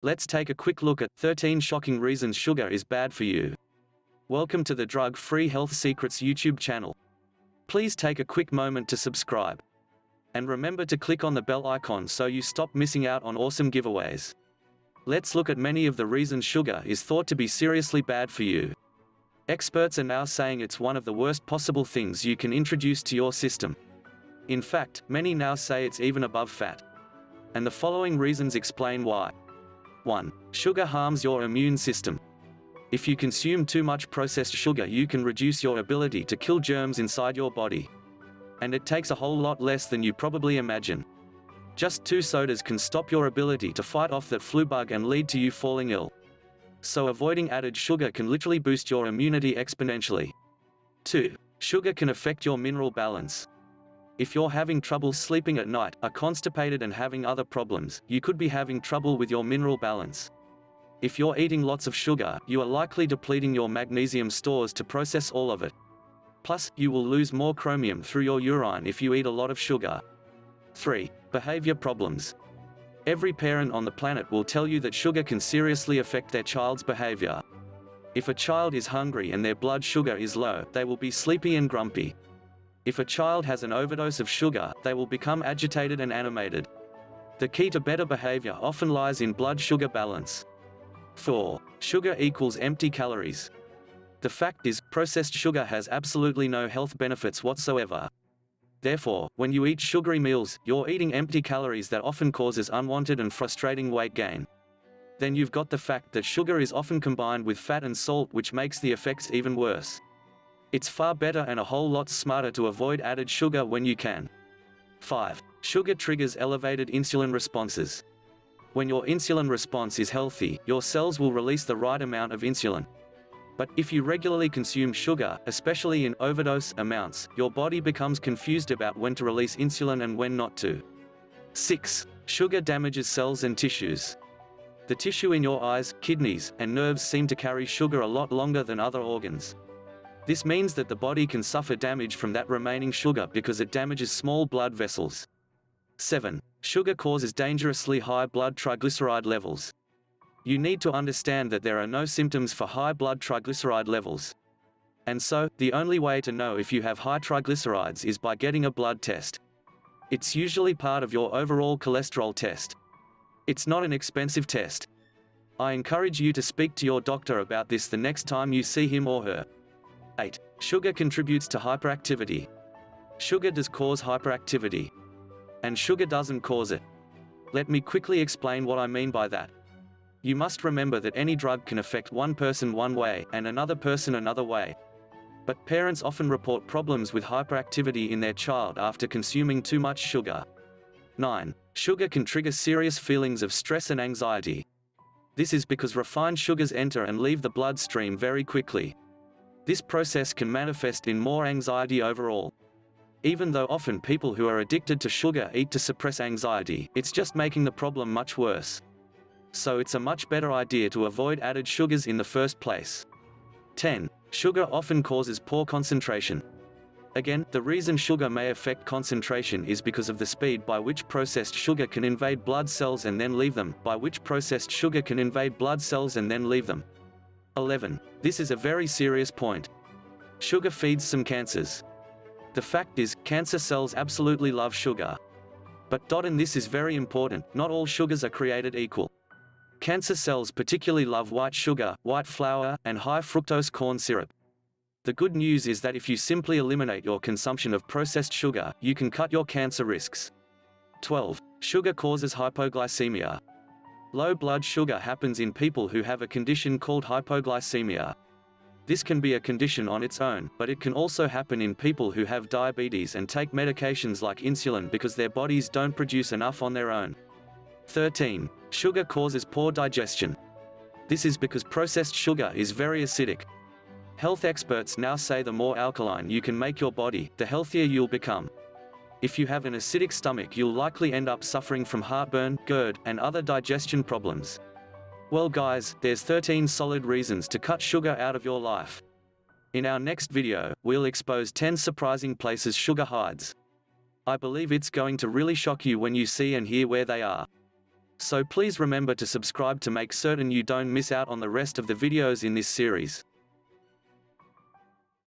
Let's take a quick look at 13 shocking reasons sugar is bad for you. Welcome to the Drug-Free Health Secrets YouTube channel. Please take a quick moment to subscribe. And remember to click on the bell icon so you stop missing out on awesome giveaways. Let's look at many of the reasons sugar is thought to be seriously bad for you. Experts are now saying it's one of the worst possible things you can introduce to your system. In fact, many now say it's even above fat. And the following reasons explain why. 1. Sugar harms your immune system. If you consume too much processed sugar, you can reduce your ability to kill germs inside your body. And it takes a whole lot less than you probably imagine. Just 2 sodas can stop your ability to fight off that flu bug and lead to you falling ill. So avoiding added sugar can literally boost your immunity exponentially. 2. Sugar can affect your mineral balance. If you're having trouble sleeping at night, are constipated and having other problems, you could be having trouble with your mineral balance. If you're eating lots of sugar, you are likely depleting your magnesium stores to process all of it. Plus, you will lose more chromium through your urine if you eat a lot of sugar. 3. Behavior problems. Every parent on the planet will tell you that sugar can seriously affect their child's behavior. If a child is hungry and their blood sugar is low, they will be sleepy and grumpy. If a child has an overdose of sugar, they will become agitated and animated. The key to better behavior often lies in blood sugar balance. 4. Sugar equals empty calories. The fact is, processed sugar has absolutely no health benefits whatsoever. Therefore, when you eat sugary meals, you're eating empty calories that often causes unwanted and frustrating weight gain. Then you've got the fact that sugar is often combined with fat and salt, which makes the effects even worse. It's far better and a whole lot smarter to avoid added sugar when you can. 5. Sugar triggers elevated insulin responses. When your insulin response is healthy, your cells will release the right amount of insulin. But if you regularly consume sugar, especially in overdose amounts, your body becomes confused about when to release insulin and when not to. 6. Sugar damages cells and tissues. The tissue in your eyes, kidneys, and nerves seem to carry sugar a lot longer than other organs. This means that the body can suffer damage from that remaining sugar because it damages small blood vessels. 7. Sugar causes dangerously high blood triglyceride levels. You need to understand that there are no symptoms for high blood triglyceride levels. And so, the only way to know if you have high triglycerides is by getting a blood test. It's usually part of your overall cholesterol test. It's not an expensive test. I encourage you to speak to your doctor about this the next time you see him or her. 8. Sugar contributes to hyperactivity. Sugar does cause hyperactivity. And sugar doesn't cause it. Let me quickly explain what I mean by that. You must remember that any drug can affect one person one way, and another person another way. But parents often report problems with hyperactivity in their child after consuming too much sugar. 9. Sugar can trigger serious feelings of stress and anxiety. This is because refined sugars enter and leave the bloodstream very quickly. This process can manifest in more anxiety overall. Even though often people who are addicted to sugar eat to suppress anxiety, it's just making the problem much worse. So it's a much better idea to avoid added sugars in the first place. 10. Sugar often causes poor concentration. Again, the reason sugar may affect concentration is because of the speed by which processed sugar can invade blood cells and then leave them, 11. This is a very serious point. Sugar feeds some cancers. The fact is, cancer cells absolutely love sugar. And this is very important, not all sugars are created equal. Cancer cells particularly love white sugar, white flour, and high fructose corn syrup. The good news is that if you simply eliminate your consumption of processed sugar, you can cut your cancer risks. 12. Sugar causes hypoglycemia. Low blood sugar happens in people who have a condition called hypoglycemia. This can be a condition on its own, but it can also happen in people who have diabetes and take medications like insulin because their bodies don't produce enough on their own. 13. Sugar causes poor digestion. This is because processed sugar is very acidic. Health experts now say the more alkaline you can make your body, the healthier you'll become. If you have an acidic stomach, you'll likely end up suffering from heartburn, GERD, and other digestion problems. Well guys, there's 13 solid reasons to cut sugar out of your life. In our next video, we'll expose 10 surprising places sugar hides. I believe it's going to really shock you when you see and hear where they are. So please remember to subscribe to make certain you don't miss out on the rest of the videos in this series.